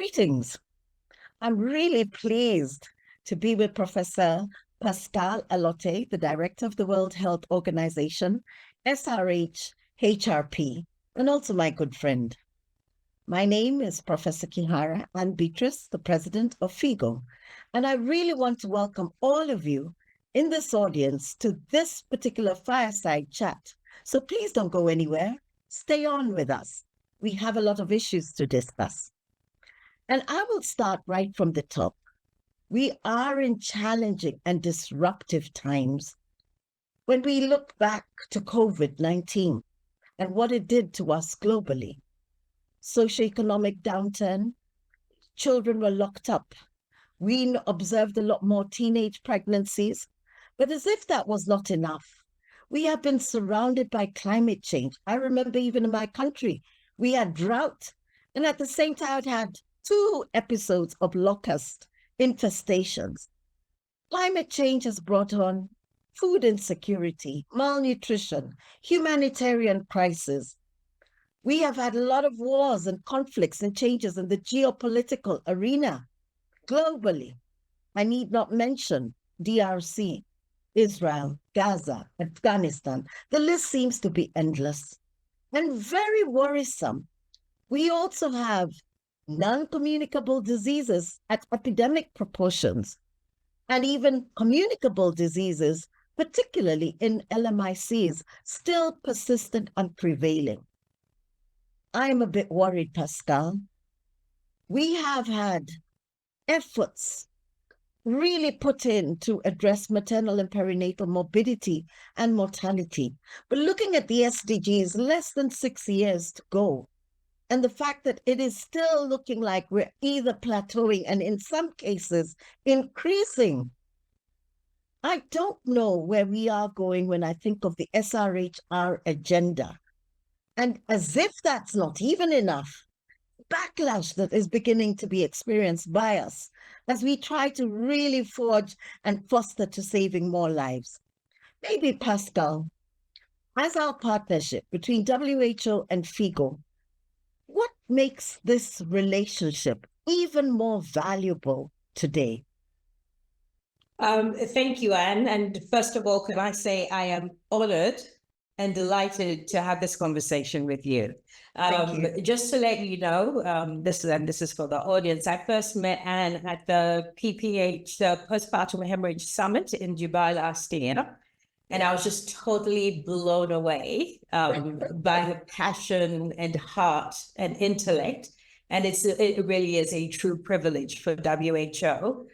Greetings. I'm really pleased to be with Professor Pascale Allotey, the Director of the World Health Organization, SRH, HRP, and also my good friend. My name is Professor Kihara and Anne-Beatrice, the President of FIGO, and I really want to welcome all of you in this audience to this particular fireside chat. So please don't go anywhere. Stay on with us. We have a lot of issues to discuss. And I will start right from the top. We are in challenging and disruptive times. When we look back to COVID-19 and what it did to us globally, socioeconomic downturn, children were locked up. We observed a lot more teenage pregnancies, but as if that was not enough, we have been surrounded by climate change. I remember even in my country, we had drought, and at the same time, it had 2 episodes of locust infestations. Climate change has brought on food insecurity, malnutrition, humanitarian crisis. We have had a lot of wars and conflicts and changes in the geopolitical arena globally. I need not mention DRC, Israel, Gaza, Afghanistan. The list seems to be endless and very worrisome. We also have non-communicable diseases at epidemic proportions, and even communicable diseases, particularly in LMICs, still persistent and prevailing. I am a bit worried, Pascale. We have had efforts really put in to address maternal and perinatal morbidity and mortality. But looking at the SDGs, less than 6 years to go. And the fact that it is still looking like we're either plateauing and in some cases increasing. I don't know where we are going when I think of the SRHR agenda. And as if that's not even enough, backlash that is beginning to be experienced by us as we try to really forge and foster to saving more lives. Maybe, Pascale, as our partnership between WHO and FIGO, what makes this relationship even more valuable today? Thank you, Anne. And first of all, can I say I am honored and delighted to have this conversation with you. Just to let you know, this is for the audience. I first met Anne at the PPH Postpartum Hemorrhage Summit in Dubai last year. And I was just totally blown away by her passion and heart and intellect. And it really is a true privilege for WHO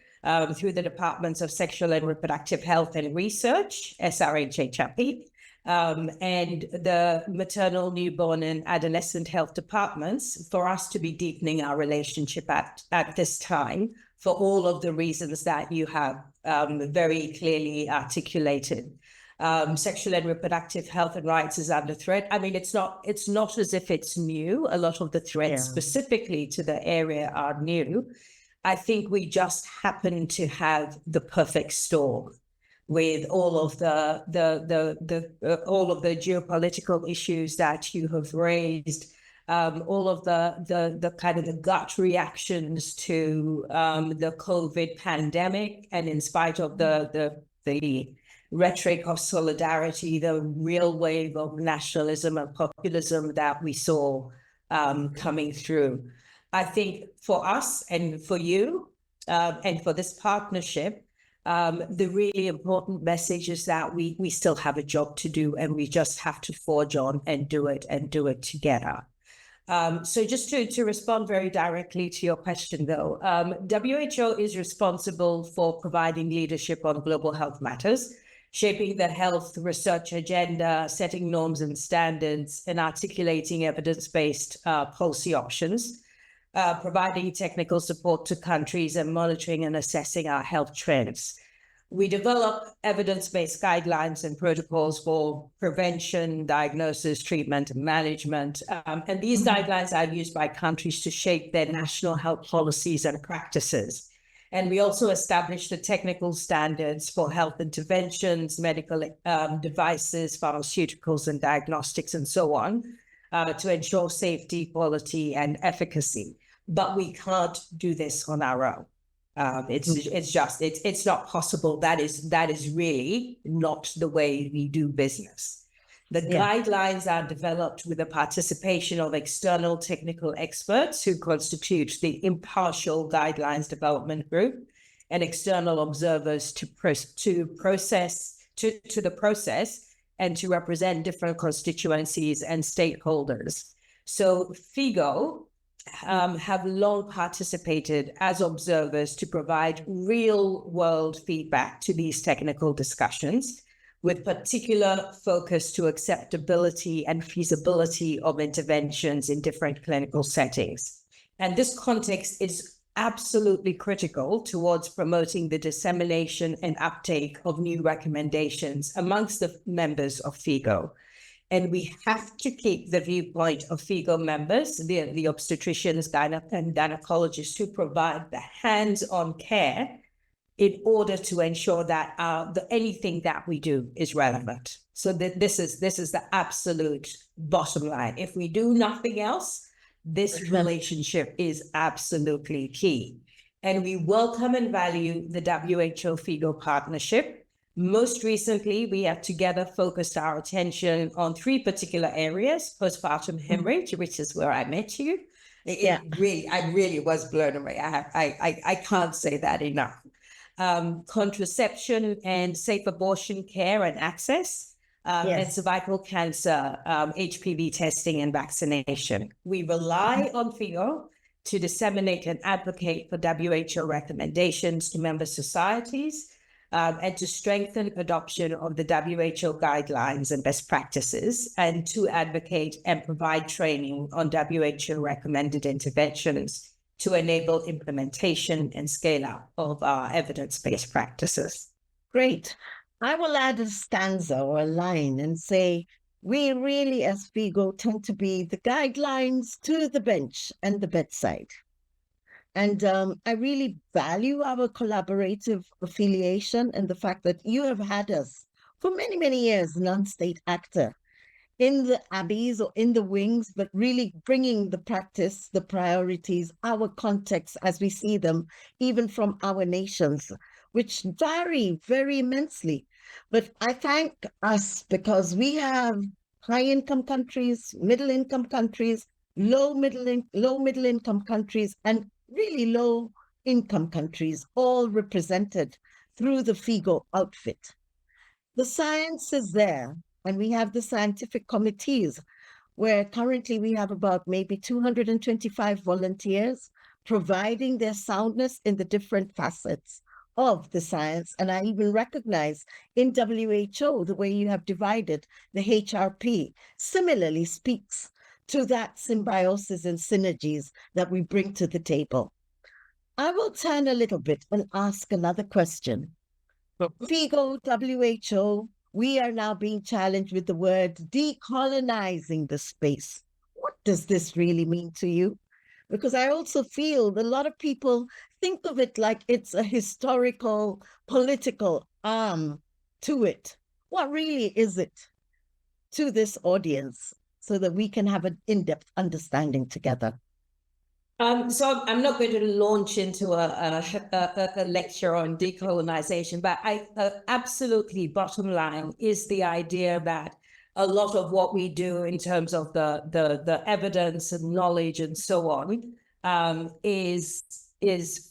through the Departments of Sexual and Reproductive Health and Research, SRH, HRP, and the maternal, newborn, and adolescent health departments for us to be deepening our relationship at this time for all of the reasons that you have very clearly articulated. Sexual and reproductive health and rights is under threat. I mean, it's not as if it's new. A lot of the threats specifically to the area are new. I think we just happen to have the perfect storm with all of the geopolitical issues that you have raised, all of the kind of the gut reactions to the COVID pandemic, and in spite of the rhetoric of solidarity, the real wave of nationalism and populism that we saw coming through. I think for us and for you and for this partnership, the really important message is that we still have a job to do, and we just have to forge on and do it together. So just to respond very directly to your question, though, WHO is responsible for providing leadership on global health matters, shaping the health research agenda, setting norms and standards, and articulating evidence-based policy options, providing technical support to countries, and monitoring and assessing our health trends. We develop evidence-based guidelines and protocols for prevention, diagnosis, treatment, and management. And these guidelines are used by countries to shape their national health policies and practices. And we also establish the technical standards for health interventions, medical devices, pharmaceuticals, and diagnostics, and so on, to ensure safety, quality, and efficacy. but we can't do this on our own. It's not possible. That is really not the way we do business. The guidelines are developed with the participation of external technical experts who constitute the impartial guidelines development group and external observers to the process and to represent different constituencies and stakeholders. So FIGO have long participated as observers to provide real-world feedback to these technical discussions, with particular focus to acceptability and feasibility of interventions in different clinical settings. And this context is absolutely critical towards promoting the dissemination and uptake of new recommendations amongst the members of FIGO. And we have to keep the viewpoint of FIGO members, the obstetricians and gynecologists who provide the hands-on care, in order to ensure that anything that we do is relevant. So this is the absolute bottom line. If we do nothing else, this relationship is absolutely key. And we welcome and value the WHO FIGO partnership. Most recently, we have together focused our attention on 3 particular areas: postpartum hemorrhage, which is where I met you. I really was blown away. I can't say that enough. Contraception and safe abortion care and access, and cervical cancer, HPV testing and vaccination. We rely on FIGO to disseminate and advocate for WHO recommendations to member societies, and to strengthen adoption of the WHO guidelines and best practices, and to advocate and provide training on WHO recommended interventions to enable implementation and scale up of our evidence-based practices. Great. I will add a stanza or a line and say, we really as FIGO tend to be the guidelines to the bench and the bedside. And I really value our collaborative affiliation and the fact that you have had us for many, many years, non-state actor, in the abbeys or in the wings, but really bringing the practice, the priorities, our context as we see them, even from our nations, which vary very immensely. But I thank us because we have high-income countries, middle-income countries, low middle-income countries, and really low-income countries, all represented through the FIGO outfit. The science is there. And we have the scientific committees, where currently we have about maybe 225 volunteers providing their soundness in the different facets of the science. And I even recognize in WHO, the way you have divided the HRP similarly speaks to that symbiosis and synergies that we bring to the table. I will turn a little bit and ask another question. FIGO, WHO, we are now being challenged with the word decolonizing the space. What does this really mean to you? Because I also feel that a lot of people think of it like it's a historical, political arm to it. What really is it to this audience so that we can have an in-depth understanding together? So I'm not going to launch into a lecture on decolonization, but absolutely bottom line is the idea that a lot of what we do in terms of the evidence and knowledge and so on is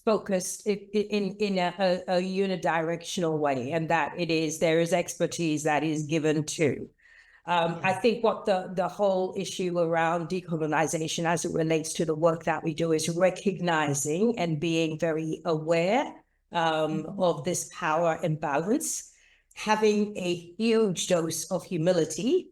focused in a unidirectional way, and that there is expertise that is given to. I think what the whole issue around decolonization as it relates to the work that we do is recognizing and being very aware of this power imbalance, having a huge dose of humility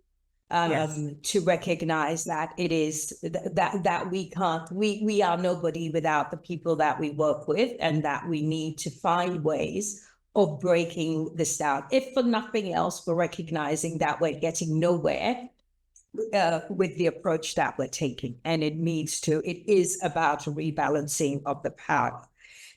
to recognize that it is that we are nobody without the people that we work with, and that we need to find ways of breaking this down. If for nothing else, we're recognizing that we're getting nowhere with the approach that we're taking, and it is about a rebalancing of the power.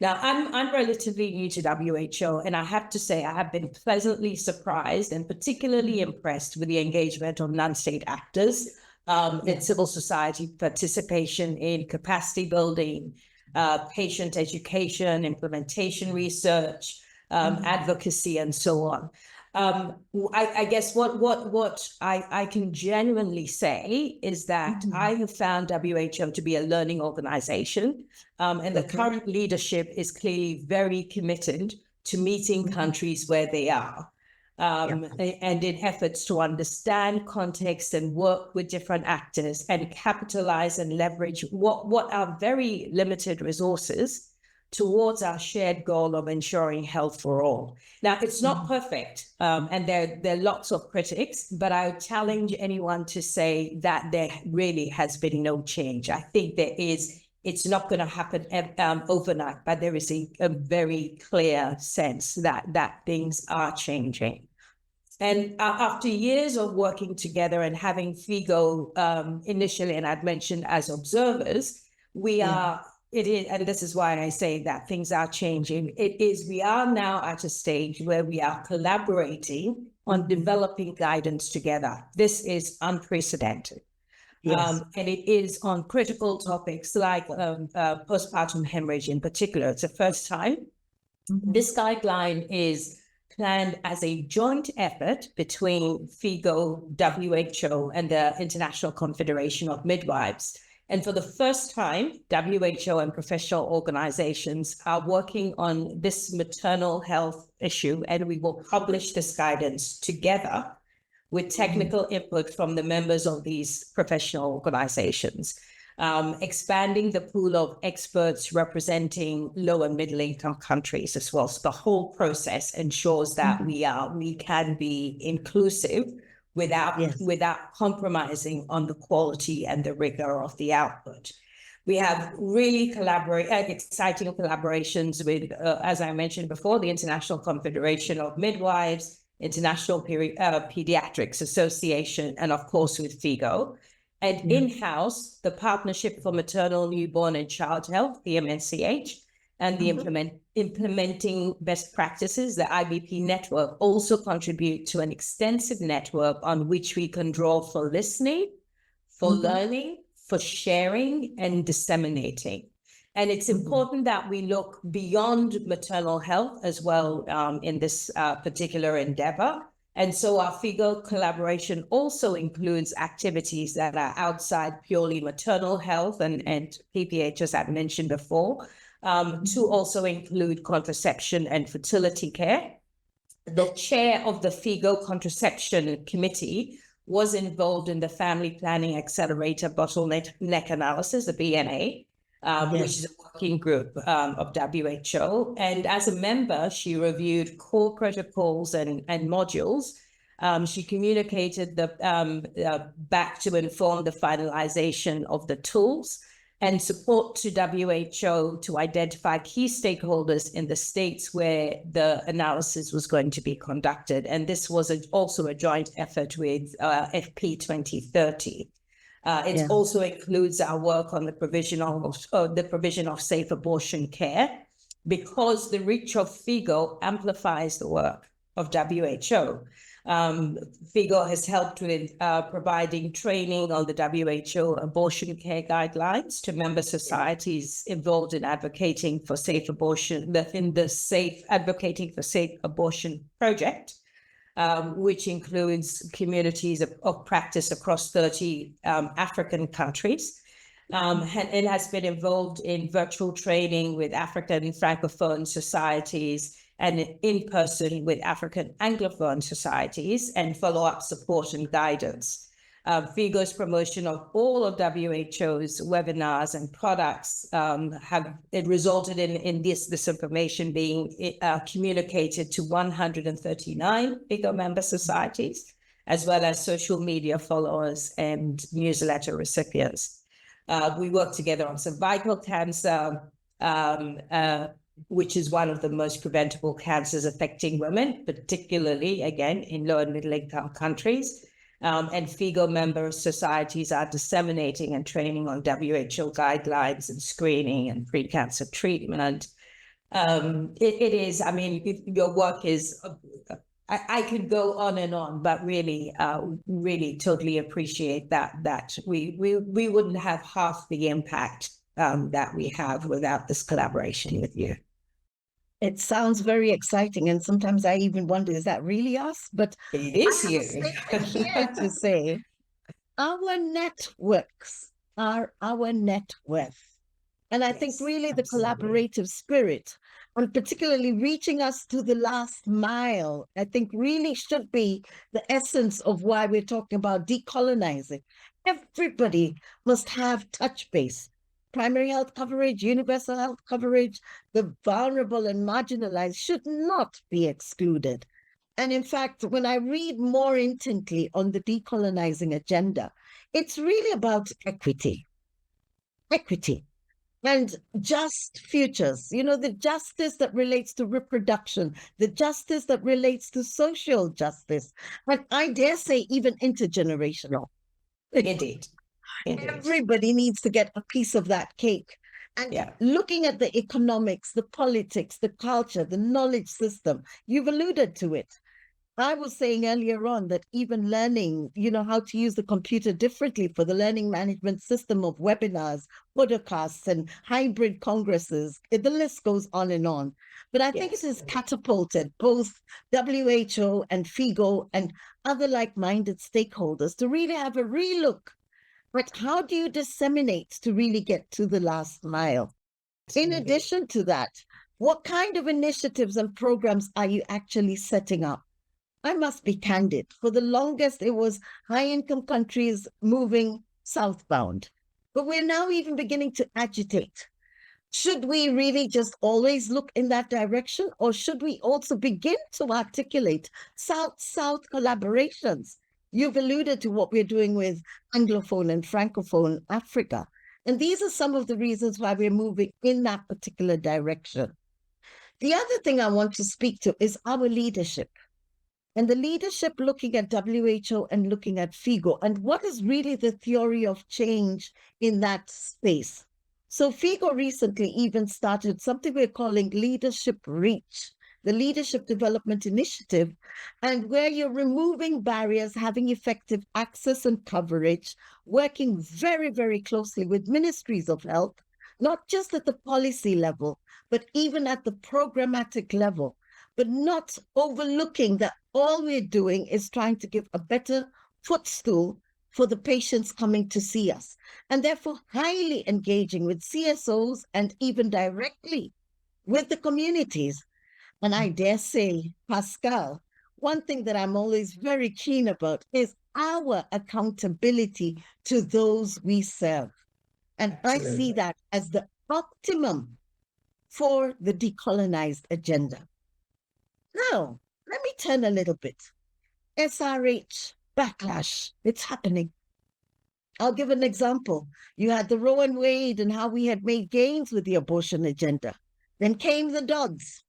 Now, I'm relatively new to WHO, and I have to say I have been pleasantly surprised and particularly impressed with the engagement of non-state actors, and civil society participation in capacity building, patient education, implementation research, advocacy, and so on. I guess what I can genuinely say is that I have found WHO to be a learning organization, and the current leadership is clearly very committed to meeting countries where they are. And in efforts to understand context and work with different actors and capitalize and leverage what are very limited resources towards our shared goal of ensuring health for all. Now, it's not perfect, and there are lots of critics, but I would challenge anyone to say that there really has been no change. I think it's not going to happen overnight, but there is a very clear sense that things are changing. And after years of working together and having FIGO initially, and I'd mentioned as observers, we are, and this is why I say that things are changing. We are now at a stage where we are collaborating on developing guidance together. This is unprecedented. And it is on critical topics like postpartum hemorrhage in particular. It's the first time. This guideline is planned as a joint effort between FIGO, WHO, and the International Confederation of Midwives. And for the first time, WHO and professional organizations are working on this maternal health issue, and we will publish this guidance together with technical input from the members of these professional organizations, expanding the pool of experts representing low and middle income countries as well. So the whole process ensures that we can be inclusive without compromising on the quality and the rigor of the output. We have really exciting collaborations with, as I mentioned before, the International Confederation of Midwives, International Pediatrics Association, and of course with FIGO. And in-house, the Partnership for Maternal, Newborn and Child Health, the MNCH, and the Implementing Best Practices, the IBP network, also contribute to an extensive network on which we can draw for listening, for learning, for sharing, and disseminating. And it's important that we look beyond maternal health as well in this particular endeavor. And so our FIGO collaboration also includes activities that are outside purely maternal health and PPH, as I've mentioned before, to also include contraception and fertility care. The chair of the FIGO Contraception Committee was involved in the Family Planning Accelerator Bottleneck Analysis, the BNA, which is a working group of WHO. And as a member, she reviewed core protocols and modules. She communicated back to inform the finalization of the tools and support to WHO to identify key stakeholders in the states where the analysis was going to be conducted. And this was also a joint effort with FP 2030. It also includes our work on the provision of safe abortion care, because the reach of FIGO amplifies the work of WHO. FIGO has helped with providing training on the WHO abortion care guidelines to member societies involved in advocating for safe abortion, Advocating for Safe Abortion project, which includes communities of practice across 30 African countries. It has been involved in virtual training with African Francophone societies and in person with African Anglophone societies, and follow-up support and guidance. FIGO's promotion of all of WHO's webinars and products it resulted in this information being communicated to 139 FIGO member societies, as well as social media followers and newsletter recipients. We work together on cervical cancer, which is one of the most preventable cancers affecting women, particularly, again, in low and middle income countries. And FIGO member societies are disseminating and training on WHO guidelines and screening and pre-cancer treatment. Your work is I could go on and on, but really, really totally appreciate that we wouldn't have half the impact that we have without this collaboration with you. It sounds very exciting, and sometimes I even wonder, is that really us? But It is I have a statement here to say, our networks are our net worth. And I think really the collaborative spirit, and particularly reaching us to the last mile, I think really should be the essence of why we're talking about decolonizing. Everybody must have touch base. Primary health coverage, universal health coverage, the vulnerable and marginalized should not be excluded. And in fact, when I read more intently on the decolonizing agenda, it's really about equity. Equity and just futures, the justice that relates to reproduction, the justice that relates to social justice, and I dare say even intergenerational. Indeed. Everybody needs to get a piece of that cake. And looking at the economics, the politics, the culture, the knowledge system, you've alluded to it. I was saying earlier on that even learning, how to use the computer differently for the learning management system of webinars, podcasts, and hybrid congresses, the list goes on and on. But I think it has catapulted both WHO and FIGO and other like-minded stakeholders to really have a relook at how do you disseminate to really get to the last mile. In addition to that, what kind of initiatives and programs are you actually setting up? I must be candid. For the longest, it was high-income countries moving southbound. But we're now even beginning to agitate. Should we really just always look in that direction? Or should we also begin to articulate South-South collaborations? You've alluded to what we're doing with Anglophone and Francophone Africa. And these are some of the reasons why we're moving in that particular direction. The other thing I want to speak to is our leadership. And the leadership looking at WHO and looking at FIGO, and what is really the theory of change in that space. So FIGO recently even started something we're calling Leadership Reach, the Leadership Development Initiative, and where you're removing barriers, having effective access and coverage, working very, very closely with ministries of health, not just at the policy level, but even at the programmatic level, but not overlooking that all we're doing is trying to give a better footstool for the patients coming to see us, and therefore highly engaging with CSOs and even directly with the communities. And I dare say, Pascale, one thing that I'm always very keen about is our accountability to those we serve. And I see that as the optimum for the decolonized agenda. Now, let me turn a little bit. SRH backlash, it's happening. I'll give an example. You had the Roe and Wade and how we had made gains with the abortion agenda. Then came the dogs,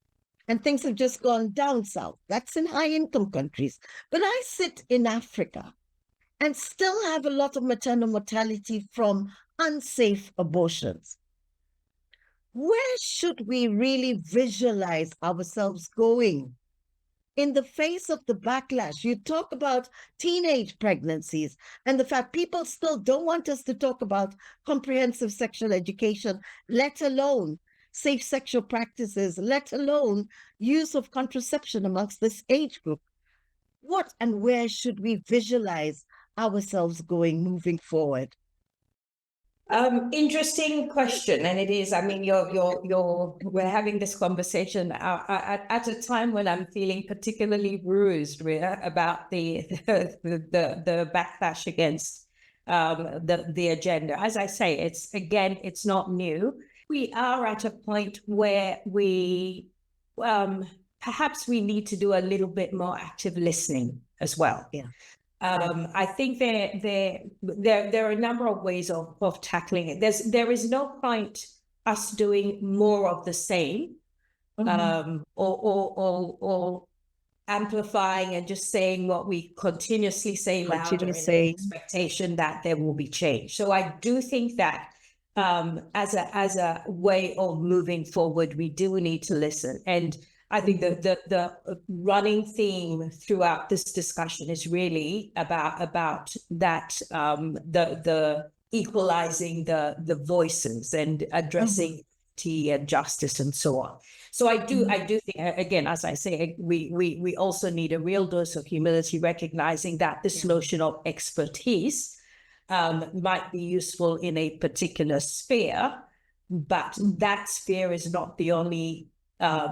and things have just gone down south. That's in high-income countries. But I sit in Africa and still have a lot of maternal mortality from unsafe abortions. Where should we really visualize ourselves going in the face of the backlash? You talk about teenage pregnancies and the fact people still don't want us to talk about comprehensive sexual education, let alone safe sexual practices, let alone use of contraception amongst this age group. What and where should we visualize ourselves going moving forward? Interesting question, and it is. I mean, we're having this conversation at a time when I'm feeling particularly bruised about the backlash against the agenda. As I say, it's not new. We are at a point where we perhaps we need to do a little bit more active listening as well. Yeah. I think there are a number of ways of tackling it. There is no point us doing more of the same, or amplifying and just saying what we continuously say louder in the expectation that there will be change. So I do think that as a way of moving forward, we do need to listen. And I think the running theme throughout this discussion is really about that, the equalizing the voices and addressing equity and justice and so on. So I do think, again, as I say, we also need a real dose of humility, recognizing that this notion of expertise might be useful in a particular sphere, but that sphere is not the only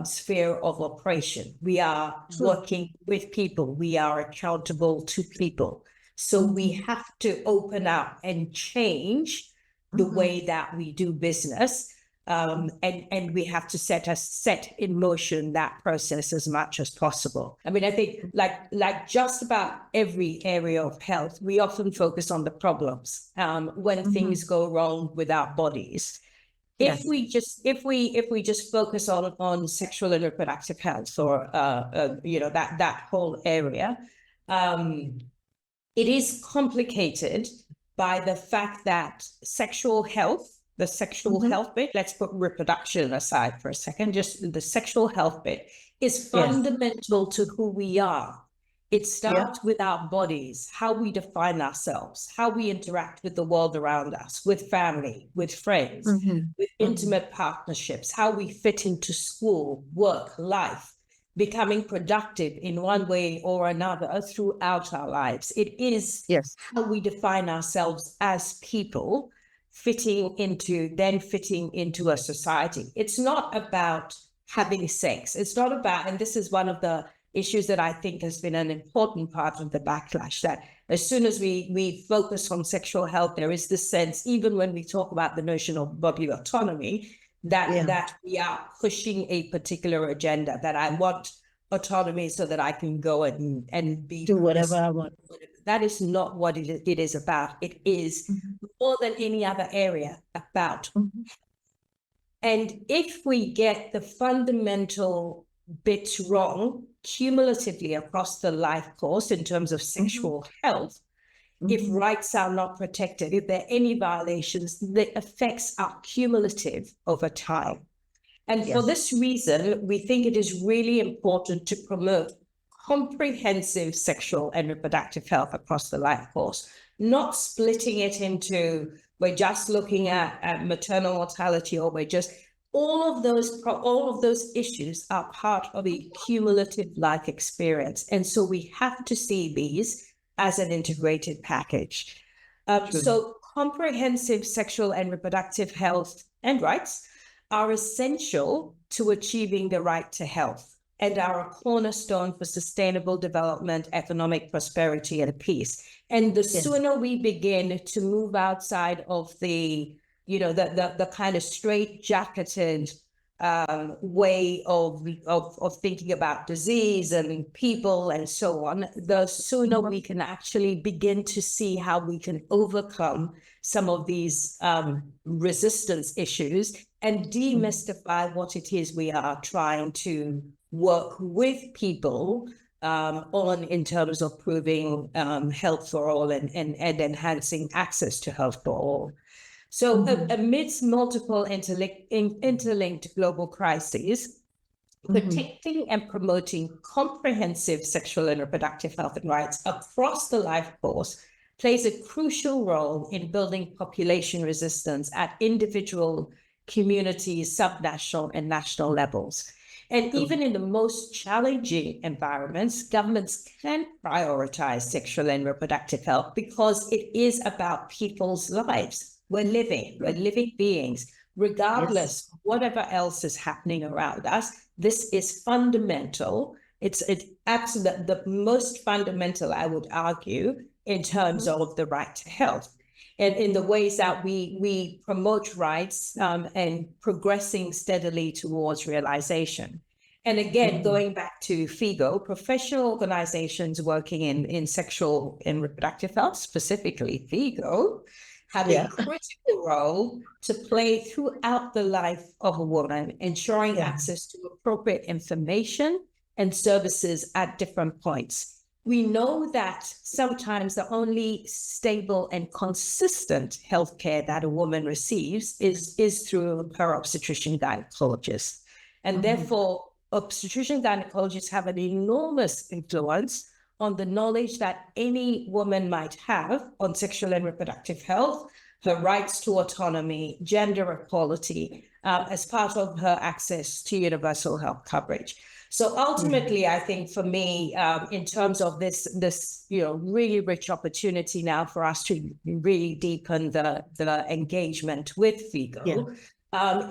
sphere of operation. We are working with people. We are accountable to people. So we have to open up and change the way that we do business. And we have to set in motion that process as much as possible. I mean, I think like just about every area of health, we often focus on the problems when things go wrong with our bodies. If we just focus on sexual and reproductive health, or that whole area, it is complicated by the fact that sexual health, the sexual health bit, let's put reproduction aside for a second, just the sexual health bit is fundamental to who we are. It starts with our bodies, how we define ourselves, how we interact with the world around us, with family, with friends, with intimate partnerships, how we fit into school, work, life, becoming productive in one way or another throughout our lives. It is how we define ourselves as people, fitting into a society. It's not about having sex. It's not about, and this is one of the issues that I think has been an important part of the backlash, that as soon as we focus on sexual health, there is this sense, even when we talk about the notion of body autonomy, that we are pushing a particular agenda, that I want autonomy so that I can go and do whatever I want. That is not what it is about. It is more than any other area about. And if we get the fundamental bits wrong cumulatively across the life course in terms of sexual health, if rights are not protected, if there are any violations, the effects are cumulative over time. And for this reason, we think it is really important to promote comprehensive sexual and reproductive health across the life course, not splitting it into, we're just looking at maternal mortality, or we're just, all of those issues are part of a cumulative life experience. And so we have to see these as an integrated package. So comprehensive sexual and reproductive health and rights are essential to achieving the right to health, and are a cornerstone for sustainable development, economic prosperity, and peace. And the sooner we begin to move outside of the kind of straight-jacketed way of thinking about disease and people and so on, the sooner we can actually begin to see how we can overcome some of these resistance issues and demystify what it is we are trying to work with people on in terms of proving health for all and enhancing access to health for all. So amidst multiple interlinked global crises, protecting and promoting comprehensive sexual and reproductive health and rights across the life course plays a crucial role in building population resistance at individual, community, subnational, and national levels. And even in the most challenging environments, governments can prioritize sexual and reproductive health because it is about people's lives. We're living beings, regardless of whatever else is happening around us. This is fundamental. It's absolutely the most fundamental, I would argue, in terms of the right to health. And in the ways that we promote rights and progressing steadily towards realization. And again, going back to FIGO, professional organizations working in sexual and reproductive health, specifically FIGO, have a critical role to play throughout the life of a woman, ensuring access to appropriate information and services at different points. We know that sometimes the only stable and consistent healthcare that a woman receives is through her obstetrician gynecologist. And therefore, obstetrician gynecologists have an enormous influence on the knowledge that any woman might have on sexual and reproductive health, her rights to autonomy, gender equality, as part of her access to universal health coverage. So ultimately, I think for me, in terms of this really rich opportunity now for us to really deepen the engagement with FIGO,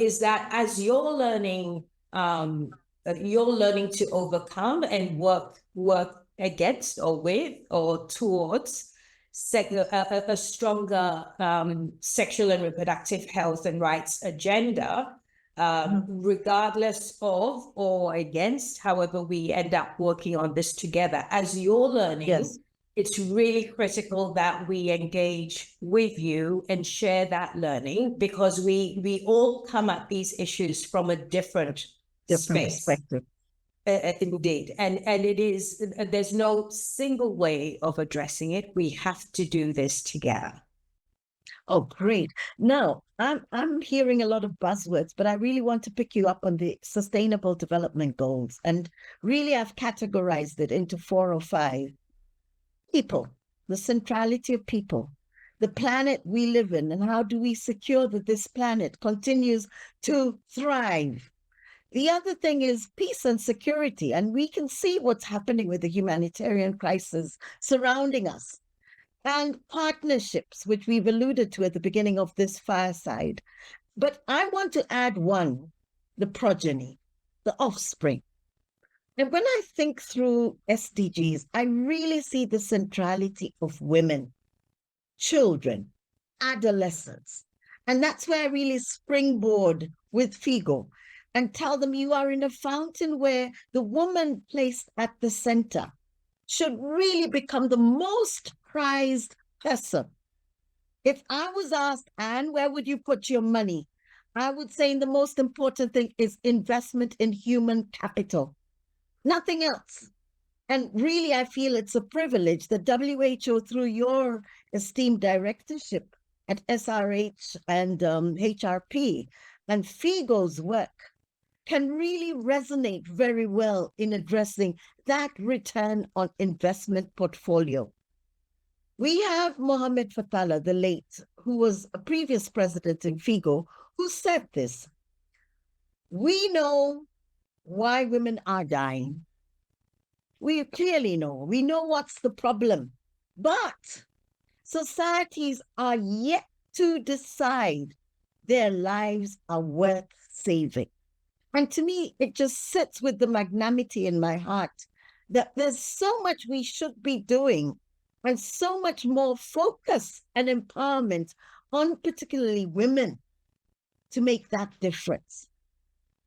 is that as you're learning to overcome and work against or with or towards a stronger sexual and reproductive health and rights agenda, regardless of or against, however we end up working on this together. As you're learning, it's really critical that we engage with you and share that learning, because we all come at these issues from a different space. Perspective. Indeed. And there's no single way of addressing it. We have to do this together. Oh, great. Now, I'm hearing a lot of buzzwords, but I really want to pick you up on the Sustainable Development Goals. And really, I've categorized it into 4 or 5. People, the centrality of people, the planet we live in, and how do we secure that this planet continues to thrive? The other thing is peace and security, and we can see what's happening with the humanitarian crisis surrounding us. And partnerships, which we've alluded to at the beginning of this fireside. But I want to add one, the progeny, the offspring. And when I think through SDGs, I really see the centrality of women, children, adolescents. And that's where I really springboard with FIGO and tell them you are in a fountain where the woman placed at the center should really become the most prized person. If I was asked, Anne, where would you put your money? I would say the most important thing is investment in human capital, nothing else. And really, I feel it's a privilege that WHO, through your esteemed directorship at SRH and HRP and FIGO's work, can really resonate very well in addressing that return on investment portfolio. We have Mohammed Fatala, the late, who was a previous president in FIGO, who said this: we know why women are dying. We clearly know. We know what's the problem. But societies are yet to decide their lives are worth saving. And to me, it just sits with the magnanimity in my heart that there's so much we should be doing and so much more focus and empowerment on particularly women to make that difference.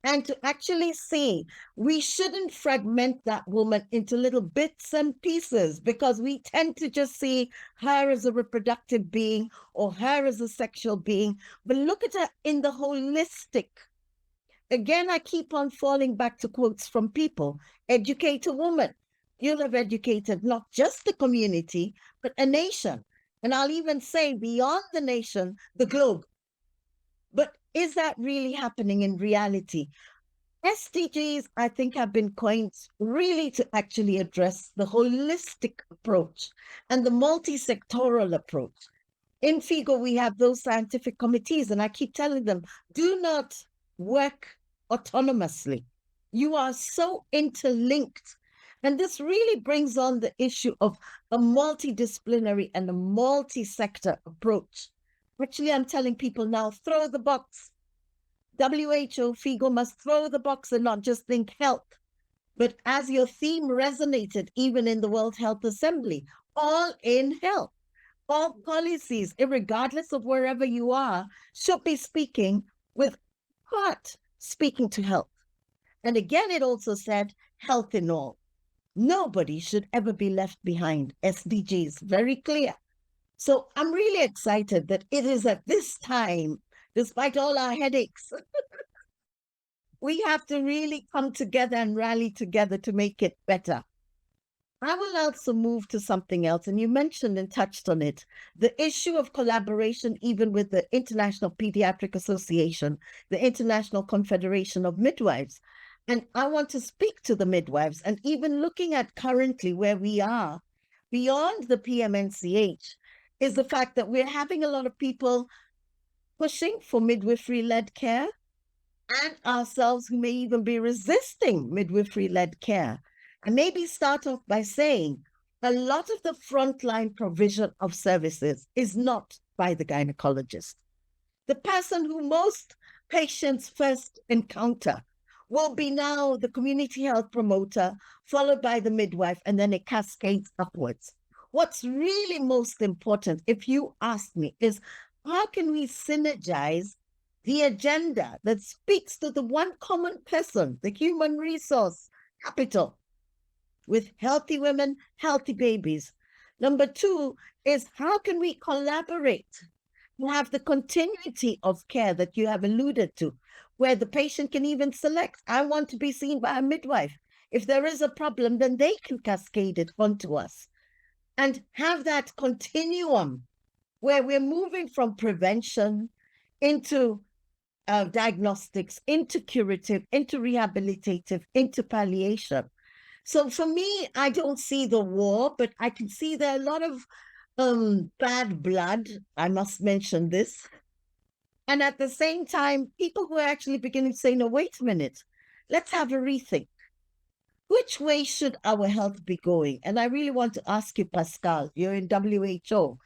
And to actually see, we shouldn't fragment that woman into little bits and pieces, because we tend to just see her as a reproductive being or her as a sexual being, but look at her in the holistic. Again, I keep on falling back to quotes from people. Educate a woman. You'll have educated not just the community, but a nation. And I'll even say beyond the nation, the globe. But is that really happening in reality? SDGs, I think, have been coined really to actually address the holistic approach and the multi-sectoral approach. In FIGO, we have those scientific committees, and I keep telling them, do not work autonomously. You are so interlinked. And this really brings on the issue of a multidisciplinary and a multi-sector approach. Actually, I'm telling people now, throw the box. WHO, FIGO must throw the box and not just think health. But as your theme resonated even in the World Health Assembly, all in health, all policies, regardless of wherever you are, should be speaking with heart, speaking to health. And again, it also said health in all. Nobody should ever be left behind. SDGs, very clear. So I'm really excited that it is at this time, despite all our headaches, we have to really come together and rally together to make it better. I will also move to something else, and you mentioned and touched on it, the issue of collaboration even with the International Pediatric Association, the International Confederation of Midwives. And I want to speak to the midwives, and even looking at currently where we are beyond the PMNCH is the fact that we're having a lot of people pushing for midwifery-led care, and ourselves who may even be resisting midwifery-led care. And maybe start off by saying a lot of the frontline provision of services is not by the gynecologist. The person who most patients first encounter will be now the community health promoter, followed by the midwife, and then it cascades upwards. What's really most important, if you ask me, is how can we synergize the agenda that speaks to the one common person, the human resource capital, with healthy women, healthy babies? Number two is how can we collaborate and have the continuity of care that you have alluded to, where the patient can even select, I want to be seen by a midwife. If there is a problem, then they can cascade it onto us. And have that continuum where we're moving from prevention into diagnostics, into curative, into rehabilitative, into palliation. So for me, I don't see the war, but I can see there are a lot of bad blood, I must mention this. And at the same time, people who are actually beginning to say, no, wait a minute, let's have a rethink. Which way should our health be going? And I really want to ask you, Pascale, you're in WHO.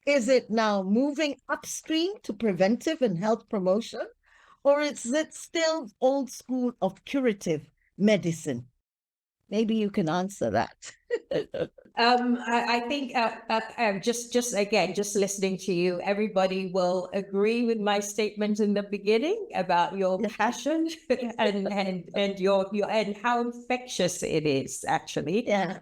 Is it now moving upstream to preventive and health promotion? Or is it still old school of curative medicine? Maybe you can answer that. I think just listening to you, everybody will agree with my statement in the beginning about your passion and your and how infectious it is actually. Yeah.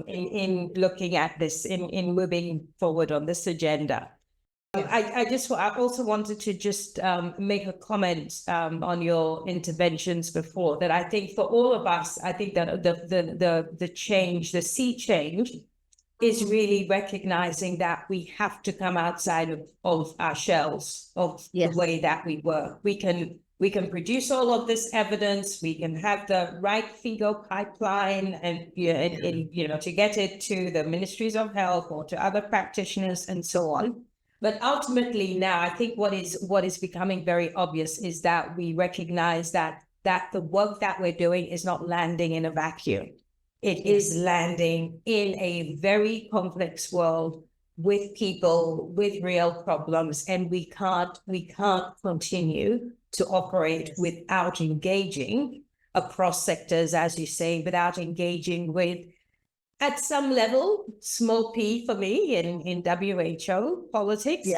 In looking at this, in moving forward on this agenda. I also wanted to just make a comment on your interventions before, that I think for all of us, I think that the change, the sea change, is really recognizing that we have to come outside of our shells, of the way that we work. We can produce all of this evidence. We can have the right FIGO pipeline, and to get it to the ministries of health or to other practitioners and so on. But ultimately now, I think what is becoming very obvious is that we recognize that the work that we're doing is not landing in a vacuum. It is landing in a very complex world with people with real problems, and we can't continue to operate without engaging across sectors, as you say, without engaging with, at some level, small p for me in WHO politics,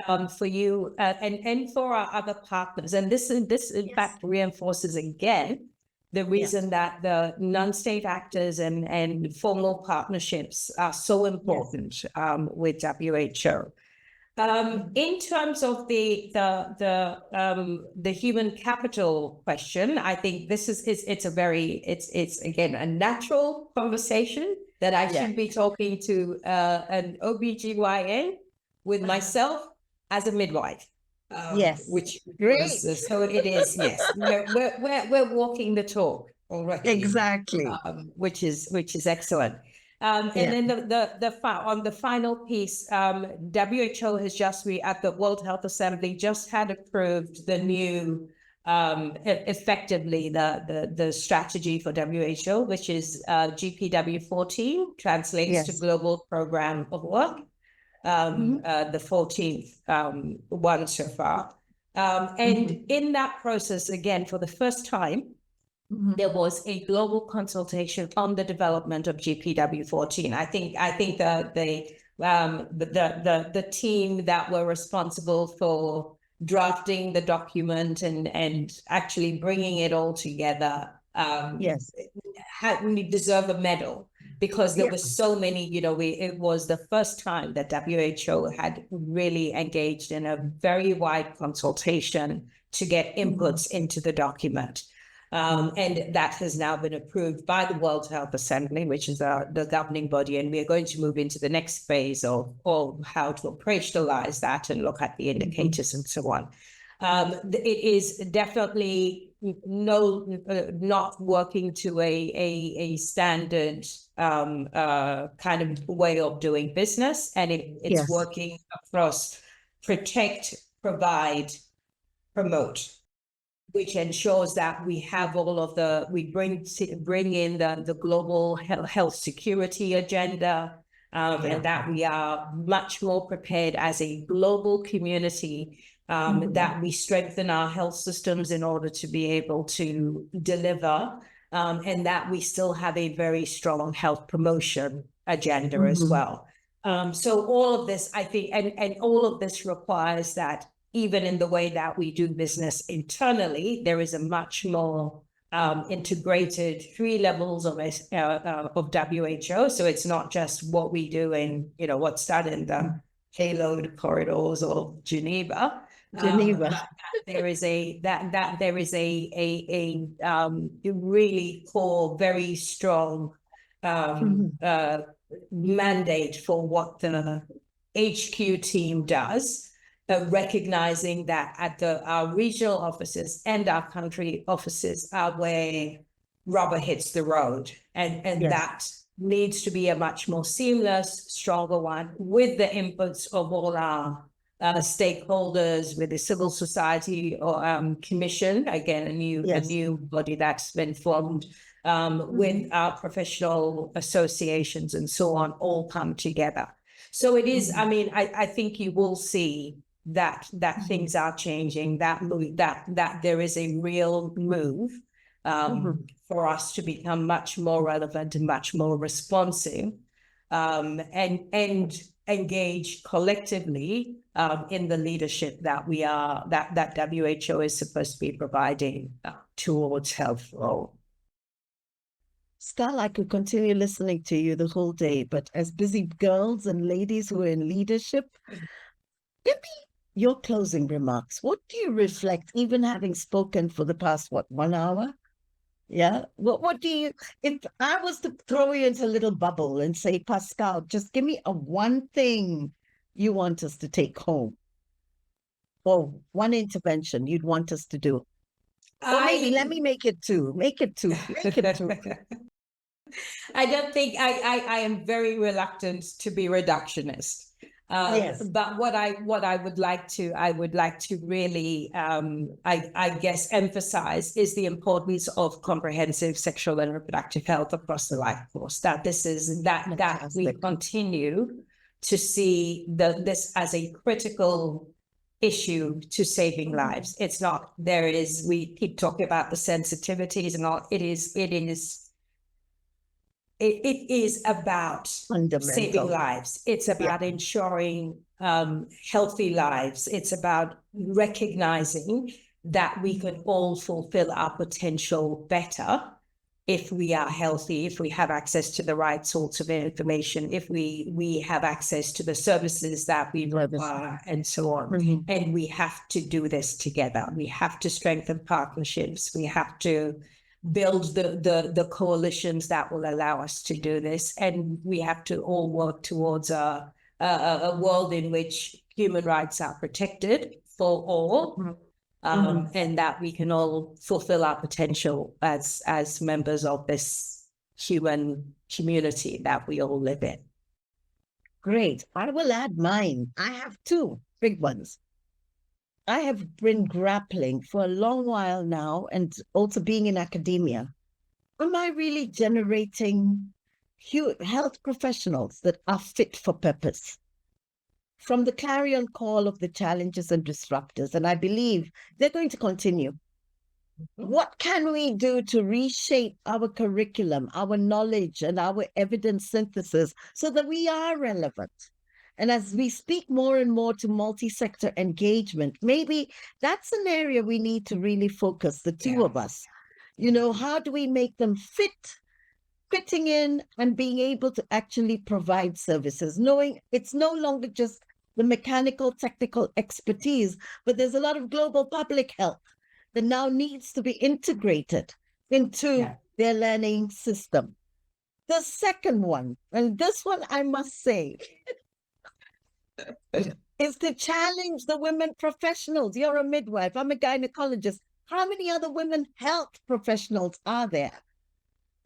but for you and for our other partners. And this in fact reinforces again the reason that the non-state actors and formal partnerships are so important with WHO. In terms of the human capital question, I think this it's again a natural conversation that I should be talking to an OBGYN with myself as a midwife. Which great. So it is, yes. We're walking the talk already. Exactly. Which is excellent. And then on the final piece, WHO has just, at the World Health Assembly, just had approved the new, effectively the strategy for WHO, which is GPW14, translates to Global Program of Work, the 14th one so far. And in that process, again, for the first time, there was a global consultation on the development of GPW14. I think the team that were responsible for drafting the document and actually bringing it all together, deserve a medal, because there were so many. It was the first time that WHO had really engaged in a very wide consultation to get inputs into the document. And that has now been approved by the World Health Assembly, which is the governing body, and we are going to move into the next phase of how to operationalize that and look at the indicators and so on. It is definitely not working to a standard kind of way of doing business, and it's working across protect, provide, promote, which ensures that we have all of we bring in the global health security agenda, and that we are much more prepared as a global community, that we strengthen our health systems in order to be able to deliver, and that we still have a very strong health promotion agenda as well. So all of this, I think, and all of this requires that even in the way that we do business internally, there is a much more integrated 3 levels of WHO. So it's not just what we do in, what's done in the payload corridors of Geneva. There is a really core, very strong mandate for what the HQ team does. Recognizing that at our regional offices and our country offices are where rubber hits the road, and that needs to be a much more seamless, stronger one with the inputs of all our stakeholders, with the civil society or commission, again, a new body that's been formed, with our professional associations and so on, all come together. So it is, I think you will see that things are changing, that there is a real move for us to become much more relevant and much more responsive, and engage collectively in the leadership that that WHO is supposed to be providing towards health role. Pascale, I could continue listening to you the whole day, but as busy girls and ladies who are in leadership, give me your closing remarks. What do you reflect, even having spoken for the past, 1 hour? Yeah. What do you, if I was to throw you into a little bubble and say, Pascale, just give me one thing you want us to take home, or one intervention you'd want us to do. Or maybe let me make it 2. Make it 2. I don't think I am very reluctant to be reductionist. But what I would like to really, I guess, emphasize is the importance of comprehensive sexual and reproductive health across the life course. That we continue to see this as a critical issue to saving lives. It's not. We keep talking about the sensitivities, and all. It is about saving lives. It's about ensuring healthy lives. It's about recognizing that we can all fulfill our potential better if we are healthy, if we have access to the right sorts of information, if we have access to the services that we require, and so on. And we have to do this together. We have to strengthen partnerships. We have to build the coalitions that will allow us to do this, and we have to all work towards a world in which human rights are protected for all, and that we can all fulfill our potential as members of this human community that we all live in. Great. I will add mine. I have 2 big ones. I have been grappling for a long while now, and also being in academia. Am I really generating health professionals that are fit for purpose? From the clarion call of the challenges and disruptors, and I believe they're going to continue. What can we do to reshape our curriculum, our knowledge, and our evidence synthesis so that we are relevant? And as we speak more and more to multi-sector engagement, maybe that's an area we need to really focus, the 2 of us. How do we make them fitting in and being able to actually provide services, knowing it's no longer just the mechanical, technical expertise, but there's a lot of global public health that now needs to be integrated into their learning system. The second one, and this one I must say, is to challenge the women professionals. You're a midwife, I'm a gynecologist. How many other women health professionals are there?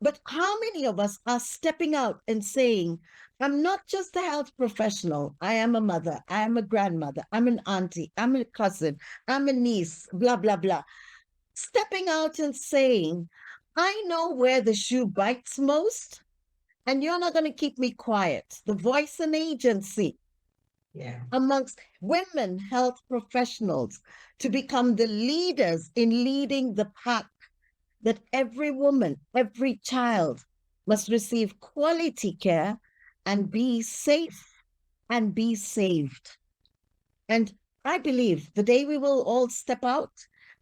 But how many of us are stepping out and saying, I'm not just a health professional. I am a mother. I am a grandmother. I'm an auntie. I'm a cousin. I'm a niece, blah, blah, blah. Stepping out and saying, I know where the shoe bites most, and you're not going to keep me quiet. The voice and agency amongst women health professionals to become the leaders in leading the pack, that every woman, every child must receive quality care and be safe and be saved. And I believe the day we will all step out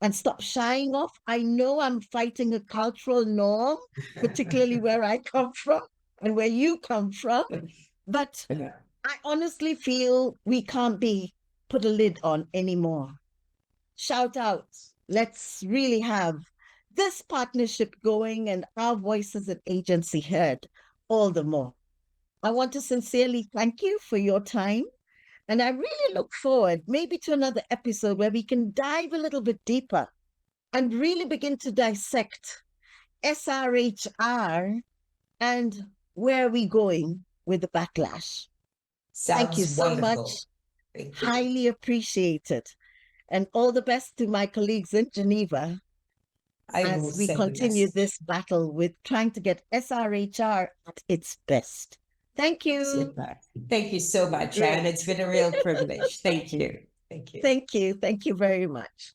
and stop shying off, I know I'm fighting a cultural norm, particularly where I come from and where you come from, but I honestly feel we can't be put a lid on anymore. Shout out, let's really have this partnership going and our voices and agency heard all the more. I want to sincerely thank you for your time. And I really look forward maybe to another episode where we can dive a little bit deeper and really begin to dissect SRHR and where are we going with the backlash. Thank you so much. Highly appreciated. And all the best to my colleagues in Geneva as we continue this battle with trying to get SRHR at its best. Thank you. Super. Thank you so much, Anne. It's been a real privilege. Thank you. Thank you. Thank you. Thank you very much.